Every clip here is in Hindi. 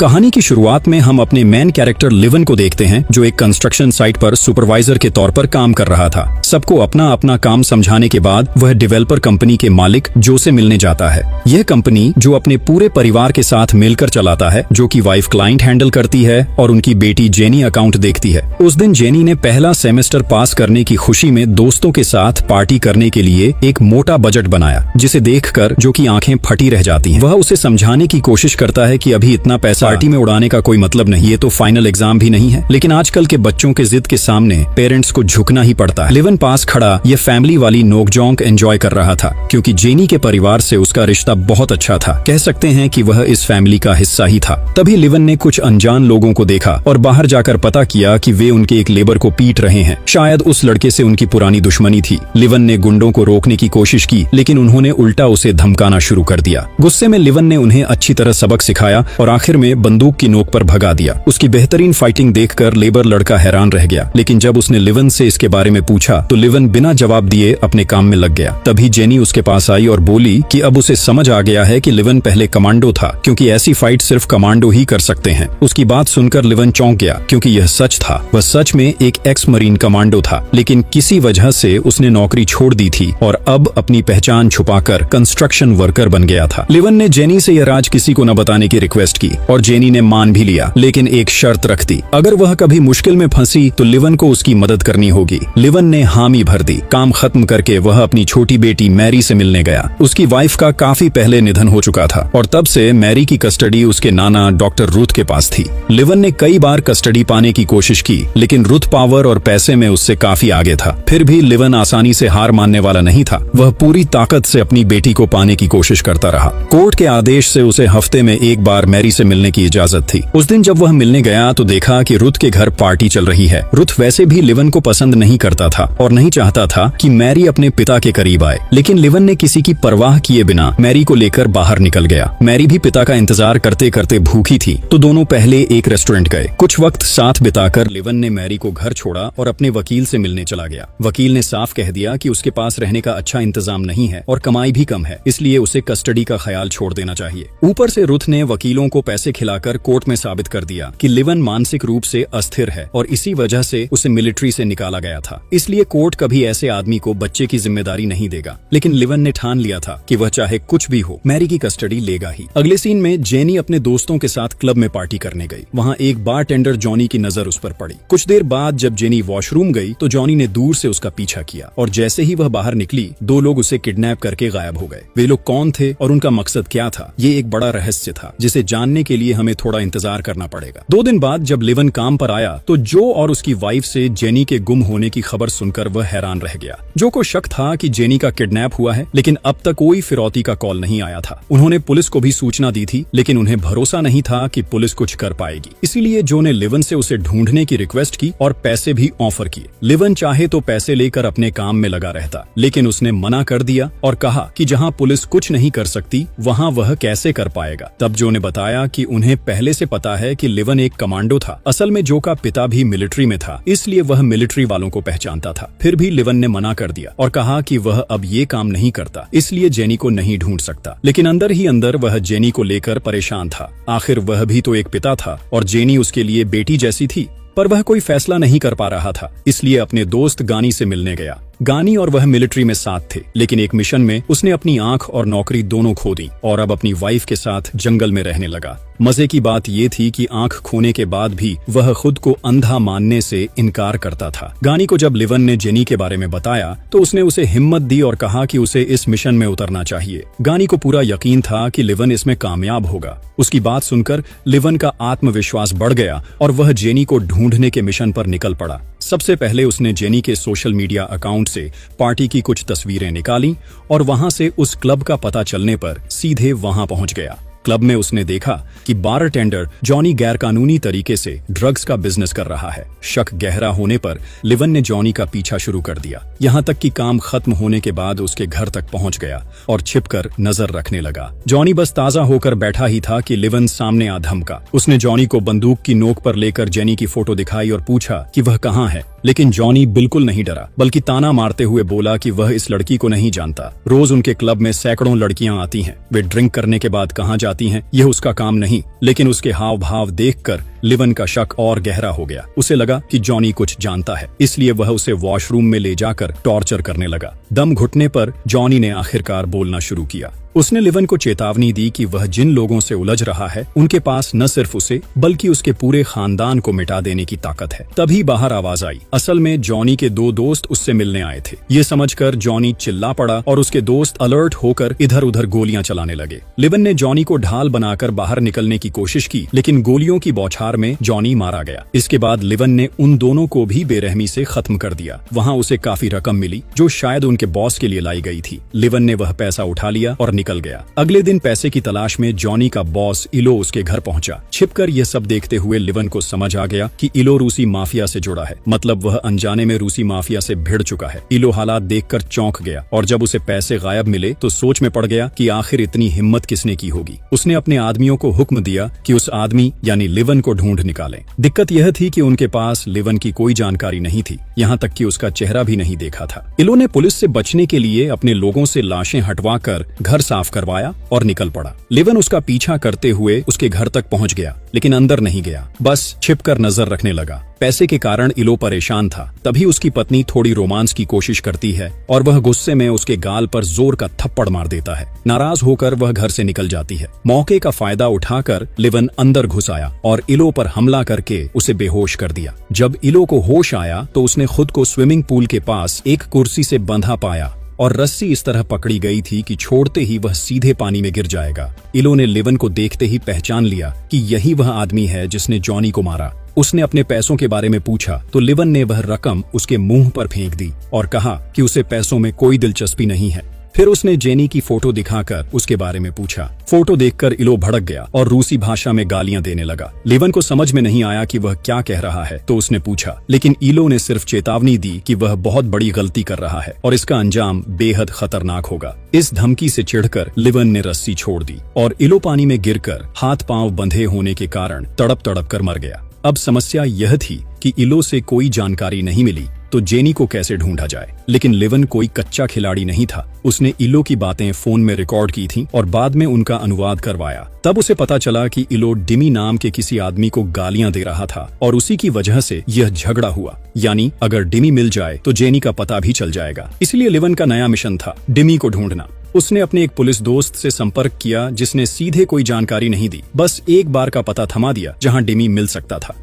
कहानी की शुरुआत में हम अपने मेन कैरेक्टर लिवन को देखते हैं, जो एक कंस्ट्रक्शन साइट पर सुपरवाइजर के तौर पर काम कर रहा था। सबको अपना अपना काम समझाने के बाद वह डेवलपर कंपनी के मालिक जो से मिलने जाता है। यह कंपनी जो अपने पूरे परिवार के साथ मिलकर चलाता है, जो कि वाइफ क्लाइंट हैंडल करती है और उनकी बेटी जेनी अकाउंट देखती है। उस दिन जेनी ने पहला सेमेस्टर पास करने की खुशी में दोस्तों के साथ पार्टी करने के लिए एक मोटा बजट बनाया, जिसे देखकर जो कि आंखें फटी रह जाती हैं। वह उसे समझाने की कोशिश करता है कि अभी इतना पैसा पार्टी में उड़ाने का कोई मतलब नहीं, ये तो फाइनल एग्जाम भी नहीं है। लेकिन आजकल के बच्चों के जिद के सामने पेरेंट्स को झुकना ही पड़ता है। लिवन पास खड़ा ये फैमिली वाली नोकझोंक एंजॉय कर रहा था, क्योंकि जेनी के परिवार से उसका रिश्ता बहुत अच्छा था। कह सकते हैं कि वह इस फैमिली का हिस्सा ही था। तभी लिवन ने कुछ अनजान लोगों को देखा और बाहर जाकर पता किया कि वे उनके एक लेबर को पीट रहे हैं। शायद उस लड़के से उनकी पुरानी दुश्मनी थी। लिवन ने गुंडों को रोकने की कोशिश की, लेकिन उन्होंने उल्टा उसे धमकाना शुरू कर दिया। गुस्से में लिवन ने उन्हें अच्छी तरह सबक सिखाया और आखिर में बंदूक की नोक पर भगा दिया। उसकी बेहतरीन फाइटिंग देखकर लेबर लड़का हैरान रह गया, लेकिन जब उसने लिवन से इसके बारे में पूछा तो लिवन बिना जवाब दिए अपने काम में लग गया। तभी जेनी उसके पास आई और बोली कि अब उसे समझ आ गया है कि लिवन पहले कमांडो था, क्योंकि ऐसी फाइट सिर्फ कमांडो ही कर सकते हैं। उसकी बात सुनकर लिवन चौंक गया, क्योंकि यह सच था। वह सच में एक एक्स मरीन कमांडो था, लेकिन किसी वजह से उसने नौकरी छोड़ दी थी और अब अपनी पहचान छुपाकर कंस्ट्रक्शन वर्कर बन गया था। लिवन ने जेनी से यह राज किसी को न बताने की रिक्वेस्ट की और जेनी ने मान भी लिया, लेकिन एक शर्त रख दी। अगर वह कभी मुश्किल में फंसी तो लिवन को उसकी मदद करनी होगी। लिवन ने हामी भर दी। काम खत्म करके वह अपनी छोटी बेटी मैरी से मिलने गया। उसकी वाइफ का काफी पहले निधन हो चुका था और तब से मैरी की कस्टडी उसके नाना डॉक्टर रूथ के पास थी। लिवन ने कई बार कस्टडी पाने की कोशिश की, लेकिन रूथ पावर और पैसे में उससे काफी आगे था। फिर भी लिवन आसानी से हार मानने वाला नहीं था। वह पूरी ताकत से अपनी बेटी को पाने की कोशिश करता रहा। कोर्ट के आदेश से उसे हफ्ते में एक बार मैरी से मिलने की इजाजत थी। उस दिन जब वह मिलने गया तो देखा कि रुथ के घर पार्टी चल रही है। रुथ वैसे भी लिवन को पसंद नहीं करता था और नहीं चाहता था कि मैरी अपने पिता के करीब आए, लेकिन लिवन ने किसी की परवाह किए बिना मैरी को लेकर बाहर निकल गया। मैरी भी पिता का इंतजार करते करते भूखी थी, तो दोनों पहले एक रेस्टोरेंट गए। कुछ वक्त साथ बिताकर लिवन ने मैरी को घर छोड़ा और अपने वकील से मिलने चला गया। वकील ने साफ कह दिया कि उसके पास रहने का अच्छा इंतजाम नहीं है और कमाई भी कम है, इसलिए उसे कस्टडी का ख्याल छोड़ देना चाहिए। ऊपर से रुथ ने वकीलों को पैसे खिलाकर कोर्ट में साबित कर दिया कि लिवन मानसिक रूप से अस्थिर है और इसी वजह से उसे मिलिट्री से निकाला गया था। इसलिए कोर्ट कभी ऐसे आदमी को बच्चे की जिम्मेदारी नहीं देगा। लेकिन लिवन ने ठान लिया था कि वह चाहे कुछ भी हो मैरी की कस्टडी लेगा ही। अगले सीन में जेनी अपने दोस्तों के साथ क्लब में पार्टी करने गई। वहाँ एक बारटेंडर जॉनी की नजर उस पर पड़ी। कुछ देर बाद जब जेनी वॉशरूम गई तो जॉनी ने दूर से उसका पीछा किया और जैसे ही वह बाहर निकली, दो लोग उसे किडनैप करके गायब हो गए। वे लोग कौन थे और उनका मकसद क्या था, ये एक बड़ा रहस्य था, जिसे जानने के लिए हमें थोड़ा इंतजार करना पड़ेगा। 2 दिन बाद जब लिवन काम पर आया तो जो और उसकी वाइफ से जेनी के गुम होने की खबर सुनकर वह हैरान रह गया। जो को शक था कि जेनी का किडनैप हुआ है, लेकिन अब तक कोई फिरौती का कॉल नहीं आया था। उन्होंने पुलिस को भी सूचना दी थी, लेकिन उन्हें भरोसा नहीं था कि पुलिस कुछ कर पाएगी। इसीलिए जो ने लिवन से उसे ढूंढने की रिक्वेस्ट की और पैसे भी ऑफर किए। लिवन चाहे तो पैसे लेकर अपने काम में लगा रहता, लेकिन उसने मना कर दिया और कहा कि जहाँ पुलिस कुछ नहीं कर सकती वहाँ वह कैसे कर पाएगा। तब जो ने बताया कि उन्हें पहले से पता है कि लिवन एक कमांडो था। असल में जो का पिता भी मिलिट्री में था, इसलिए वह मिलिट्री वालों को पहचानता था। फिर भी लिवन ने मना कर दिया और कहा कि वह अब ये काम नहीं करता, इसलिए जेनी को नहीं ढूंढ सकता। लेकिन अंदर ही अंदर वह जेनी को लेकर परेशान था। आखिर वह भी तो एक पिता था और जेनी उसके लिए बेटी जैसी थी। पर वह कोई फैसला नहीं कर पा रहा था, इसलिए अपने दोस्त गानी से मिलने गया। गानी और वह मिलिट्री में साथ थे, लेकिन एक मिशन में उसने अपनी आंख और नौकरी दोनों खो दी और अब अपनी वाइफ के साथ जंगल में रहने लगा। मजे की बात ये थी कि आंख खोने के बाद भी वह खुद को अंधा मानने से इनकार करता था। गानी को जब लिवन ने जेनी के बारे में बताया तो उसने उसे हिम्मत दी और कहा कि उसे इस मिशन में उतरना चाहिए। गानी को पूरा यकीन था कि लिवन इसमें कामयाब होगा। उसकी बात सुनकर लिवन का आत्मविश्वास बढ़ गया और वह जेनी को ढूंढने के मिशन पर निकल पड़ा। सबसे पहले उसने जेनी के सोशल मीडिया अकाउंट से पार्टी की कुछ तस्वीरें निकाली और वहां से उस क्लब का पता चलने पर सीधे वहां पहुंच गया। क्लब में उसने देखा कि बारटेंडर जॉनी गैरकानूनी तरीके से ड्रग्स का बिजनेस कर रहा है। शक गहरा होने पर लिवन ने जॉनी का पीछा शुरू कर दिया, यहाँ तक कि काम खत्म होने के बाद उसके घर तक पहुंच गया और छिपकर नजर रखने लगा। जॉनी बस ताजा होकर बैठा ही था कि लिवन सामने आ धमका। उसने जॉनी को बंदूक की नोक पर लेकर जेनी की फोटो दिखाई और पूछा कि वह कहाँ है। लेकिन जॉनी बिल्कुल नहीं डरा, बल्कि ताना मारते हुए बोला कि वह इस लड़की को नहीं जानता। रोज उनके क्लब में सैकड़ों लड़कियां आती हैं, वे ड्रिंक करने के बाद कहाँ जाती हैं यह उसका काम नहीं। लेकिन उसके हाव भाव देखकर लिवन का शक और गहरा हो गया। उसे लगा कि जॉनी कुछ जानता है, इसलिए वह उसे वॉशरूम में ले जाकर टॉर्चर करने लगा। दम घुटने पर जॉनी ने आखिरकार बोलना शुरू किया। उसने लिवन को चेतावनी दी कि वह जिन लोगों से उलझ रहा है उनके पास न सिर्फ उसे बल्कि उसके पूरे खानदान को मिटा देने की ताकत है। तभी बाहर आवाज आई। असल में जॉनी के दो दोस्त उससे मिलने आए थे। ये समझकर जॉनी चिल्ला पड़ा और उसके दोस्त अलर्ट होकर इधर उधर गोलियां चलाने लगे। लिवन ने जॉनी को ढाल बनाकर बाहर निकलने की कोशिश की, लेकिन गोलियों की बौछार में जॉनी मारा गया। इसके बाद लिवन ने उन दोनों को भी बेरहमी से खत्म कर दिया। वहाँ उसे काफी रकम मिली जो शायद उनके बॉस के लिए लाई गई थी। लिवन ने वह पैसा उठा लिया और निकल गया। अगले दिन पैसे की तलाश में जॉनी का बॉस इलो उसके घर पहुंचा। छिपकर यह सब देखते हुए लिवन को समझ आ गया कि इलो रूसी माफिया से जुड़ा है, मतलब वह अनजाने में रूसी माफिया से भिड़ चुका है। इलो हालात देखकर चौंक गया और जब उसे पैसे गायब मिले तो सोच में पड़ गया कि आखिर इतनी हिम्मत किसने की होगी। उसने अपने आदमियों को हुक्म दिया कि उस आदमी यानी लिवन को ढूंढ निकालें। दिक्कत यह थी कि उनके पास लिवन की कोई जानकारी नहीं थी, यहाँ तक कि उसका चेहरा भी नहीं देखा था। इलो ने पुलिस से बचने के लिए अपने लोगों से लाशें हटवाकर घर साफ करवाया और निकल पड़ा। लिवन उसका पीछा करते हुए उसके घर तक पहुंच गया, लेकिन अंदर नहीं गया, बस छिपकर नजर रखने लगा। पैसे के कारण इलो परेशान था। तभी उसकी पत्नी थोड़ी रोमांस की कोशिश करती है और वह गुस्से में उसके गाल पर जोर का थप्पड़ मार देता है। नाराज होकर वह घर से निकल जाती है। मौके का फायदा उठाकर लिवन अंदर घुस आया और इलो पर हमला करके उसे बेहोश कर दिया। जब इलो को होश आया तो उसने खुद को स्विमिंग पूल के पास एक कुर्सी से बंधा पाया और रस्सी इस तरह पकड़ी गई थी कि छोड़ते ही वह सीधे पानी में गिर जाएगा। इलो ने लिवन को देखते ही पहचान लिया कि यही वह आदमी है जिसने जॉनी को मारा। उसने अपने पैसों के बारे में पूछा तो लिवन ने वह रकम उसके मुंह पर फेंक दी और कहा कि उसे पैसों में कोई दिलचस्पी नहीं है। फिर उसने जेनी की फोटो दिखाकर उसके बारे में पूछा। फोटो देखकर इलो भड़क गया और रूसी भाषा में गालियां देने लगा। लिवन को समझ में नहीं आया कि वह क्या कह रहा है, तो उसने पूछा, लेकिन इलो ने सिर्फ चेतावनी दी कि वह बहुत बड़ी गलती कर रहा है और इसका अंजाम बेहद खतरनाक होगा। इस धमकी से चिढ़कर लिवन ने रस्सी छोड़ दी और इलो पानी में गिरकर हाथ पांव बंधे होने के कारण तड़प तड़प कर मर गया। अब समस्या यह थी कि इलो से कोई जानकारी नहीं मिली तो जेनी को कैसे ढूंढा जाए। लेकिन लिवन कोई कच्चा खिलाड़ी नहीं था। उसने इलो की बातें फोन में रिकॉर्ड की थीं और बाद में उनका अनुवाद करवाया। तब उसे पता चला कि इलो डिमी नाम के किसी आदमी को गालियां दे रहा था और उसी की वजह से यह झगड़ा हुआ। यानी अगर डिमी मिल जाए तो जेनी का पता भी चल जाएगा। इसलिए लिवन का नया मिशन था डिमी को ढूंढना। उसने अपने एक पुलिस दोस्त से संपर्क किया जिसने सीधे कोई जानकारी नहीं दी, बस एक बार का पता थमा दिया जहां डिमी मिल सकता था।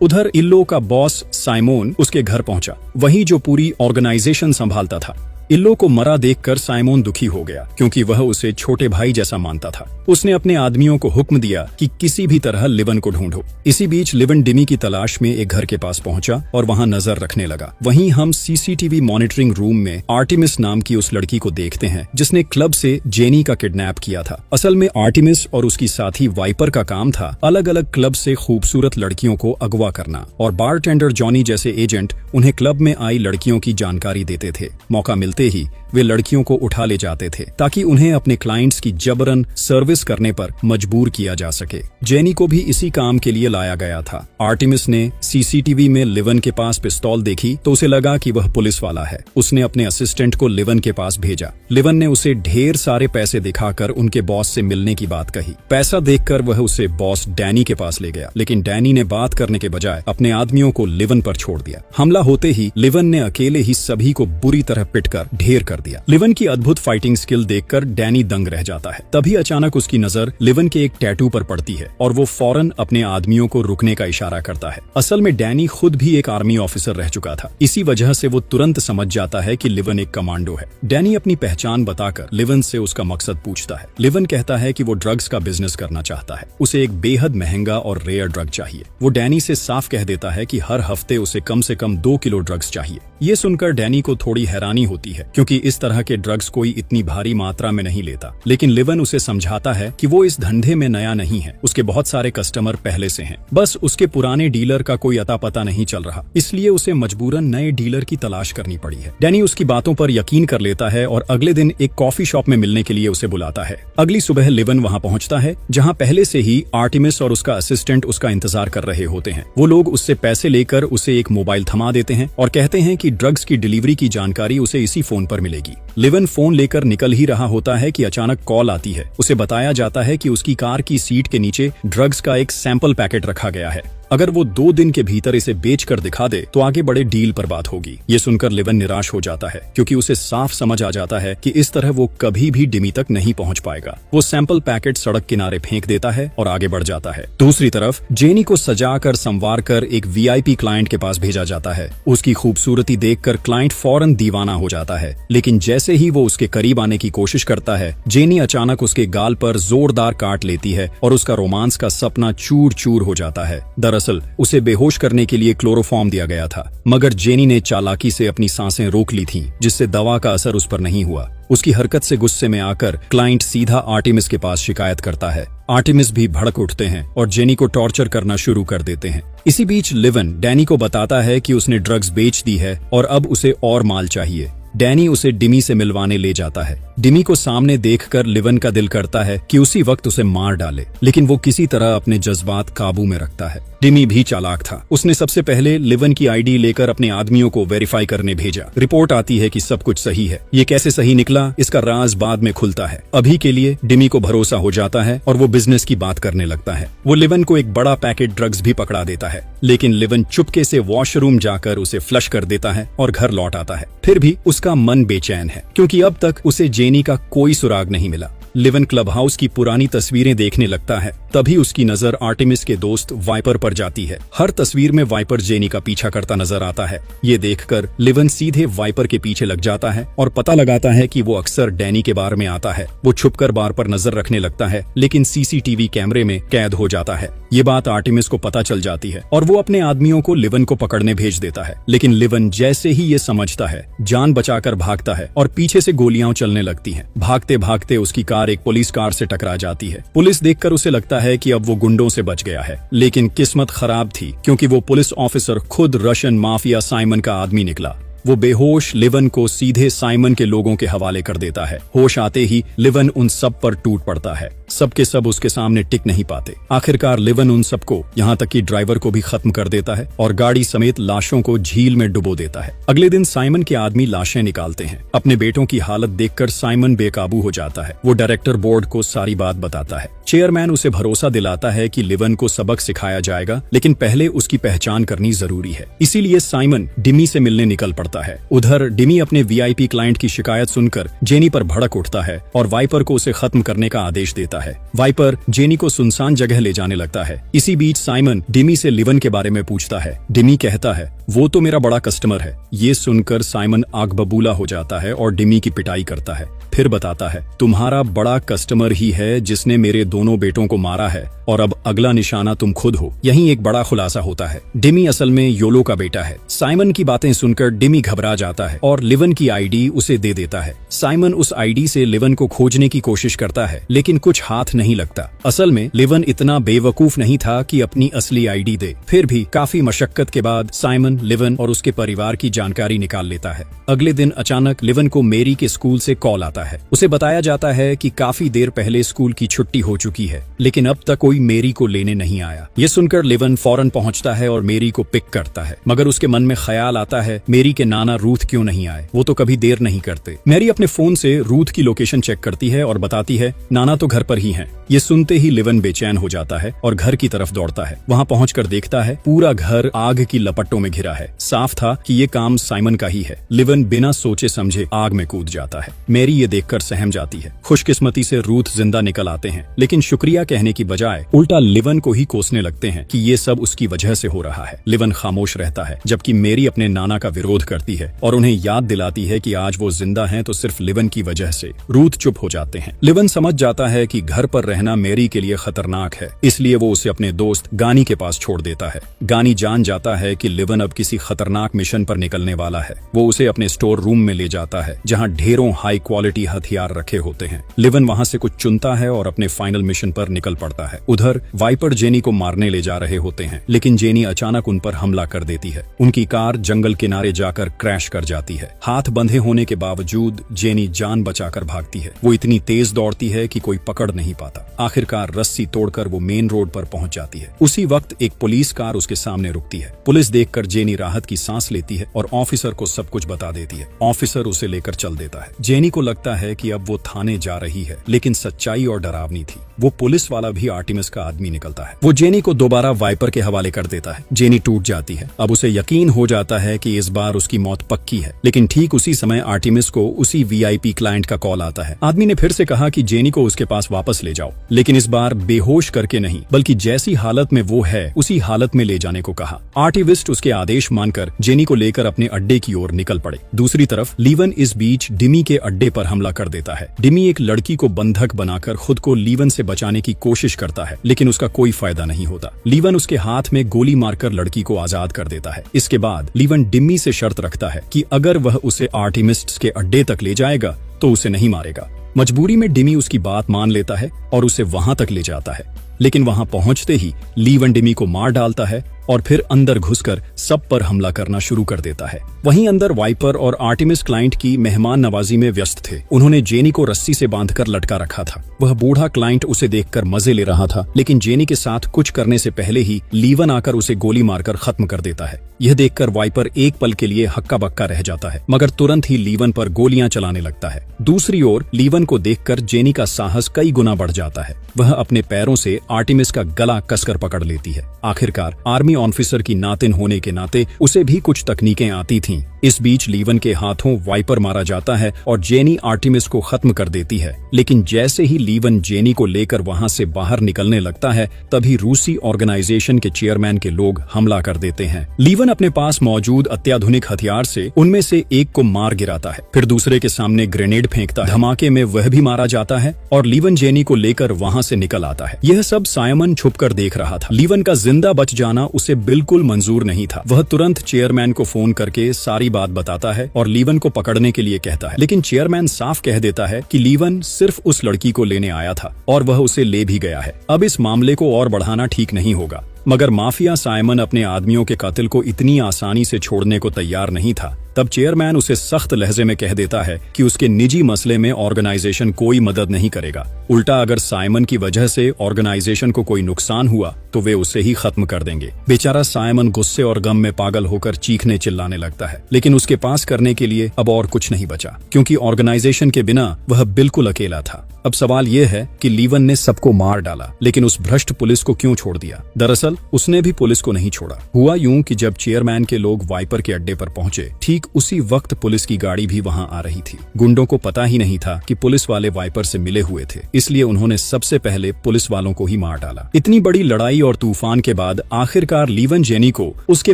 उधर इल्लो का बॉस साइमोन उसके घर पहुंचा, वही जो पूरी ऑर्गेनाइजेशन संभालता था। इल्लो को मरा देखकर साइमोन दुखी हो गया क्योंकि वह उसे छोटे भाई जैसा मानता था। उसने अपने आदमियों को हुक्म दिया कि किसी भी तरह लिवन को ढूंढो। इसी बीच लिवन डिमी की तलाश में एक घर के पास पहुंचा और वहां नजर रखने लगा। वहीं हम सीसीटीवी मॉनिटरिंग रूम में आर्टिमिस नाम की उस लड़की को देखते हैं जिसने क्लब से जेनी का किडनैप किया था। असल में आर्टिमिस और उसकी साथी वाइपर का काम था अलग अलग क्लब से खूबसूरत लड़कियों को अगवा करना और बारटेंडर जॉनी जैसे एजेंट उन्हें क्लब में आई लड़कियों की जानकारी देते थे। मौका मिलते ही वे लड़कियों को उठा ले जाते थे ताकि उन्हें अपने क्लाइंट्स की जबरन सर्विस करने पर मजबूर किया जा सके। जेनी को भी इसी काम के लिए लाया गया था। आर्टिमिस ने सीसीटीवी में लिवन के पास पिस्तौल देखी तो उसे लगा कि वह पुलिस वाला है। उसने अपने असिस्टेंट को लिवन के पास भेजा। लिवन ने उसे ढेर सारे पैसे दिखाकर उनके बॉस से मिलने की बात कही। पैसा देखकर वह उसे बॉस डैनी के पास ले गया, लेकिन डैनी ने बात करने के बजाय अपने आदमियों को लिवन पर छोड़ दिया। हमला होते ही लिवन ने अकेले ही सभी को बुरी तरह पिटकर ढेर कर दिया। लिवन की अद्भुत फाइटिंग स्किल देखकर डैनी दंग रह जाता है। तभी अचानक उसकी नजर लिवन के एक टैटू पर पड़ती है और वो फौरन अपने आदमियों को रुकने का इशारा करता है। असल में डैनी खुद भी एक आर्मी ऑफिसर रह चुका था। इसी वजह से वो तुरंत समझ जाता है कि लिवन एक कमांडो है। डैनी अपनी पहचान बताकर लिवन से उसका मकसद पूछता है। लिवन कहता है कि वो ड्रग्स का बिजनेस करना चाहता है। उसे एक बेहद महंगा और रेयर ड्रग चाहिए। वो डैनी से साफ कह देता है कि हर हफ्ते उसे कम से कम 2 किलो ड्रग्स चाहिए। ये सुनकर डैनी को थोड़ी हैरानी होती है क्योंकि इस तरह के ड्रग्स कोई इतनी भारी मात्रा में नहीं लेता, लेकिन लिवन उसे समझाता है कि वो इस धंधे में नया नहीं है, उसके बहुत सारे कस्टमर पहले से हैं, बस उसके पुराने डीलर का कोई अता पता नहीं चल रहा, इसलिए उसे मजबूरन नए डीलर की तलाश करनी पड़ी है। डैनी उसकी बातों पर यकीन कर लेता है और अगले दिन एक कॉफी शॉप में मिलने के लिए उसे बुलाता है। अगली सुबह लिवन वहां पहुंचता है, जहां पहले से ही आर्टिमिस और उसका असिस्टेंट उसका इंतजार कर रहे होते हैं। वो लोग उससे पैसे लेकर उसे एक मोबाइल थमा देते हैं और कहते हैं कि ड्रग्स की डिलीवरी की जानकारी उसे इसी फोन पर मिलेगी। लिवन फोन लेकर निकल ही रहा होता है कि अचानक कॉल आती है। उसे बताया जाता है कि उसकी कार की सीट के नीचे ड्रग्स का एक सैंपल पैकेट रखा गया है। अगर वो 2 दिन के भीतर इसे बेचकर दिखा दे तो आगे बड़े डील पर बात होगी। ये सुनकर लिवन निराश हो जाता है, क्योंकि उसे साफ समझ आ जाता है कि इस तरह वो कभी भी डिमी तक नहीं पहुंच पाएगा। वो सैंपल पैकेट सड़क किनारे फेंक देता है और आगे बढ़ जाता है। दूसरी तरफ जेनी को सजाकर संवार कर एक वीआईपी क्लाइंट के पास भेजा जाता है। उसकी खूबसूरती देखकर क्लाइंट फौरन दीवाना हो जाता है, लेकिन जैसे ही वो उसके करीब आने की कोशिश करता है, जेनी अचानक उसके गाल पर जोरदार काट लेती है और उसका रोमांस का सपना चूर चूर हो जाता है। दरअसल उसे बेहोश करने के लिए क्लोरोफॉर्म दिया गया था, मगर जेनी ने चालाकी से अपनी सांसें रोक ली थीं, जिससे दवा का असर उस पर नहीं हुआ। उसकी हरकत से गुस्से में आकर क्लाइंट सीधा आर्टिमिस के पास शिकायत करता है। आर्टिमिस भी भड़क उठते हैं और जेनी को टॉर्चर करना शुरू कर देते हैं। इसी बीच लिवन डैनी को बताता है कि उसने ड्रग्स बेच दी है और अब उसे और माल चाहिए। डैनी उसे डिमी से मिलवाने ले जाता है। डिमी को सामने देखकर लिवन का दिल करता है कि उसी वक्त उसे मार डाले, लेकिन वो किसी तरह अपने जज्बात काबू में रखता है। डिमी भी चालाक था। उसने सबसे पहले लिवन की आईडी लेकर अपने आदमियों को वेरीफाई करने भेजा। रिपोर्ट आती है कि सब कुछ सही है। ये कैसे सही निकला, इसका राज बाद में खुलता है। अभी के लिए डिमी को भरोसा हो जाता है और वो बिजनेस की बात करने लगता है। वो लिवन को एक बड़ा पैकेट ड्रग्स भी पकड़ा देता है, लेकिन लिवन चुपके से वॉशरूम जाकर उसे फ्लश कर देता है और घर लौट आता है। फिर भी उसका मन बेचैन है, क्योंकि अब तक उसे जेनी का कोई सुराग नहीं मिला। लिवन क्लब हाउस की पुरानी तस्वीरें देखने लगता है। तभी उसकी नजर आर्टिमिस के दोस्त वाइपर पर जाती है। हर तस्वीर में वाइपर जेनी का पीछा करता नजर आता है। ये देखकर लिवन सीधे वाइपर के पीछे लग जाता है और पता लगाता है कि वो अक्सर डैनी के बार में आता है। वो छुपकर बार पर नजर रखने लगता है, लेकिन सीसीटीवी कैमरे में कैद हो जाता है। ये बात आर्टिमिस को पता चल जाती है और वो अपने आदमियों को लिवन को पकड़ने भेज देता है। लेकिन लिवन जैसे ही ये समझता है, जान बचाकर भागता है और पीछे से गोलियां चलने लगती हैं। भागते भागते उसकी कार एक पुलिस कार से टकरा जाती है। पुलिस देखकर उसे लगता है कि अब वो गुंडों से बच गया है, लेकिन किस्मत खराब थी, क्योंकि वो पुलिस ऑफिसर खुद रशियन माफिया साइमन का आदमी निकला। वो बेहोश लिवन को सीधे साइमन के लोगों के हवाले कर देता है। होश आते ही लिवन उन सब पर टूट पड़ता है। सबके सब उसके सामने टिक नहीं पाते। आखिरकार लिवन उन सबको, यहाँ तक कि ड्राइवर को भी खत्म कर देता है और गाड़ी समेत लाशों को झील में डुबो देता है। अगले दिन साइमन के आदमी लाशें निकालते हैं। अपने बेटों की हालत देखकर साइमन बेकाबू हो जाता है। वो डायरेक्टर बोर्ड को सारी बात बताता है। चेयरमैन उसे भरोसा दिलाता है कि लिवन को सबक सिखाया जाएगा, लेकिन पहले उसकी पहचान करनी जरूरी है। इसीलिए साइमन डिमी से मिलने निकल पड़ता है। उधर डिमी अपने वीआईपी क्लाइंट की शिकायत सुनकर जेनी पर भड़क उठता है और वाइपर को उसे खत्म करने का आदेश देता है। वाइपर जेनी को सुनसान जगह ले जाने लगता है। इसी बीच साइमन डिमी से लिवन के बारे में पूछता है। डिमी कहता है, वो तो मेरा बड़ा कस्टमर है। ये सुनकर साइमन आग बबूला हो जाता है और डिमी की पिटाई करता है। फिर बताता है, तुम्हारा बड़ा कस्टमर ही है जिसने मेरे दोनों बेटों को मारा है और अब अगला निशाना तुम खुद हो। यहीं एक बड़ा खुलासा होता है, डिमी असल में योलो का बेटा है। साइमन की बातें सुनकर डिमी घबरा जाता है और लिवन की आईडी उसे दे देता है। साइमन उस आईडी से लिवन को खोजने की कोशिश करता है, लेकिन कुछ हाथ नहीं लगता। असल में लिवन इतना बेवकूफ नहीं था कि अपनी असली आईडी दे। फिर भी काफी मशक्कत के बाद साइमन लिवन और उसके परिवार की जानकारी निकाल लेता है। अगले दिन अचानक लिवन को मेरी के स्कूल से कॉल आता है। उसे बताया जाता है कि काफी देर पहले स्कूल की छुट्टी हो चुकी है, लेकिन अब तक कोई मेरी को लेने नहीं आया। ये सुनकर लिवन फौरन पहुंचता है और मेरी को पिक करता है, मगर उसके मन में ख्याल आता है, मेरी के नाना रूथ क्यों नहीं आए? वो तो कभी देर नहीं करते। मैरी अपने फोन से रूथ की लोकेशन चेक करती है और बताती है, नाना तो घर पर ही हैं। ये सुनते ही लिवन बेचैन हो जाता है और घर की तरफ दौड़ता है। वहाँ पहुंचकर देखता है पूरा घर आग की लपटों में घिरा है। साफ था कि ये काम साइमन का ही है। लिवन बिना सोचे समझे आग में कूद जाता है। मैरी ये देखकर सहम जाती है। खुशकिस्मती से रूथ जिंदा निकल आते हैं, लेकिन शुक्रिया कहने की बजाय उल्टा लिवन को ही कोसने लगते हैं कि ये सब उसकी वजह से हो रहा है। लिवन खामोश रहता है, जबकि मैरी अपने नाना का विरोध करती है और उन्हें याद दिलाती है कि आज वो जिंदा हैं तो सिर्फ लिवन की वजह से। रूथ चुप हो जाते हैं। लिवन समझ जाता है कि घर पर रहना मैरी के लिए खतरनाक है, इसलिए वो उसे अपने दोस्त गानी के पास छोड़ देता है। गानी जान जाता है कि लिवन अब किसी खतरनाक मिशन पर निकलने वाला है। वो उसे अपने स्टोर रूम में ले जाता है जहां ढेरों हाई क्वालिटी हथियार रखे होते हैं। लिवन वहां से कुछ चुनता है और अपने फाइनल मिशन पर निकल पड़ता है। उधर वाइपर जेनी को मारने ले जा रहे होते हैं, लेकिन जेनी अचानक उन पर हमला कर देती है। उनकी कार जंगल किनारे जाकर क्रैश कर जाती है। हाथ बंधे होने के बावजूद जेनी जान बचाकर भागती है। वो इतनी तेज दौड़ती है कि कोई पकड़ नहीं पाता। आखिरकार रस्सी तोड़कर वो मेन रोड पर पहुंच जाती है। उसी वक्त एक पुलिस कार उसके सामने रुकती है। पुलिस देखकर जेनी राहत की सांस लेती है और ऑफिसर को सब कुछ बता देती है। ऑफिसर उसे लेकर चल देता है। जेनी को लगता है कि अब वो थाने जा रही है, लेकिन सच्चाई और डरावनी थी। वो पुलिस वाला भी आर्टिमिस का आदमी निकलता है। वो जेनी को दोबारा वाइपर के हवाले कर देता है। जेनी टूट जाती है। अब उसे यकीन हो जाता है कि इस बार उसकी मौत पक्की है, लेकिन ठीक उसी समय आर्टिमिस को उसी वीआईपी क्लाइंट का कॉल आता है। आदमी ने फिर से कहा कि जेनी को उसके पास वापस ले जाओ, लेकिन इस बार बेहोश करके नहीं, बल्कि जैसी हालत में वो है उसी हालत में ले जाने को कहा। आर्टिविस्ट उसके आदेश मानकर जेनी को लेकर अपने अड्डे की ओर निकल पड़े। दूसरी तरफ लीवन इस बीच डिमी के अड्डे पर हमला कर देता है। डिमी एक लड़की को बंधक बनाकर खुद को लीवन से बचाने की कोशिश करता है, लेकिन उसका कोई फायदा नहीं होता। लीवन उसके हाथ में गोली मारकर लड़की को आजाद कर देता है। इसके बाद लीवन डिमी से शर्त रखता है कि अगर वह उसे आर्टिमिस्ट्स के अड्डे तक ले जाएगा तो उसे नहीं मारेगा। मजबूरी में डिमी उसकी बात मान लेता है और उसे वहां तक ले जाता है, लेकिन वहां पहुंचते ही लीवन डिमी को मार डालता है और फिर अंदर घुसकर सब पर हमला करना शुरू कर देता है। वहीं अंदर वाइपर और आर्टिमिस क्लाइंट की मेहमान नवाजी में व्यस्त थे। उन्होंने जेनी को रस्सी से बांधकर लटका रखा था। वह बूढ़ा क्लाइंट उसे देखकर मजे ले रहा था, लेकिन जेनी के साथ कुछ करने से पहले ही लीवन आकर उसे गोली मारकर खत्म कर देता है। यह देखकर वाइपर एक पल के लिए हक्का बक्का रह जाता है, मगर तुरंत ही लीवन पर गोलियां चलाने लगता है। दूसरी ओर लीवन को देखकर जेनी का साहस कई गुना बढ़ जाता है। वह अपने पैरों से आर्टिमिस का गला कसकर पकड़ लेती है। आखिरकार आर्मी ऑफिसर की नातिन होने के नाते उसे भी कुछ तकनीकें आती थीं। इस बीच लीवन के हाथों वाइपर मारा जाता है और जेनी आर्टिमिस को खत्म कर देती है। लेकिन जैसे ही लीवन जेनी को लेकर वहां से बाहर निकलने लगता है, तभी रूसी ऑर्गेनाइजेशन के चेयरमैन के लोग हमला कर देते हैं। लीवन अपने पास मौजूद अत्याधुनिक हथियार से उनमें से एक को मार गिराता है, फिर दूसरे के सामने ग्रेनेड फेंकता है। धमाके में वह भी मारा जाता है और लीवन जेनी को लेकर वहां से निकल आता है। यह सब साइमन छुपकर देख रहा था। लीवन का जिंदा बच जाना उसे बिल्कुल मंजूर नहीं था। वह तुरंत चेयरमैन को फोन करके सारी बात बताता है और लीवन को पकड़ने के लिए कहता है, लेकिन चेयरमैन साफ कह देता है कि लीवन सिर्फ उस लड़की को लेने आया था और वह उसे ले भी गया है। अब इस मामले को और बढ़ाना ठीक नहीं होगा। मगर माफिया साइमन अपने आदमियों के कातिल को इतनी आसानी से छोड़ने को तैयार नहीं था। तब चेयरमैन उसे सख्त लहजे में कह देता है कि उसके निजी मसले में ऑर्गेनाइजेशन कोई मदद नहीं करेगा। उल्टा अगर साइमन की वजह से ऑर्गेनाइजेशन को कोई नुकसान हुआ तो वे उसे ही खत्म कर देंगे। बेचारा साइमन गुस्से और गम में पागल होकर चीखने चिल्लाने लगता है, लेकिन उसके पास करने के लिए अब और कुछ नहीं बचा, क्योंकि ऑर्गेनाइजेशन के बिना वह बिल्कुल अकेला था। अब सवाल यह है कि लीवन ने सबको मार डाला, लेकिन उस भ्रष्ट पुलिस को क्यों छोड़ दिया? दरअसल उसने भी पुलिस को नहीं छोड़ा। हुआ यूं कि जब चेयरमैन के लोग वाइपर के अड्डे पर पहुंचे, ठीक उसी वक्त पुलिस की गाड़ी भी वहां आ रही थी। गुंडों को पता ही नहीं था कि पुलिस वाले वाइपर से मिले हुए थे, इसलिए उन्होंने सबसे पहले पुलिस वालों को ही मार डाला। इतनी बड़ी लड़ाई और तूफान के बाद आखिरकार लीवन जेनी को उसके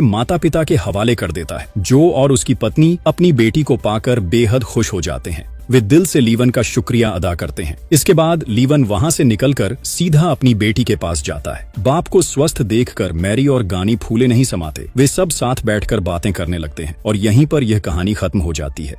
माता पिता के हवाले कर देता है। जो और उसकी पत्नी अपनी बेटी को पाकर बेहद खुश हो जाते हैं। वे दिल से लीवन का शुक्रिया अदा करते हैं। इसके बाद लीवन वहां से निकलकर सीधा अपनी बेटी के पास जाता है। बाप को स्वस्थ देखकर मैरी और गानी फूले नहीं समाते। वे सब साथ बैठकर बातें करने लगते हैं और यहीं पर यह कहानी खत्म हो जाती है।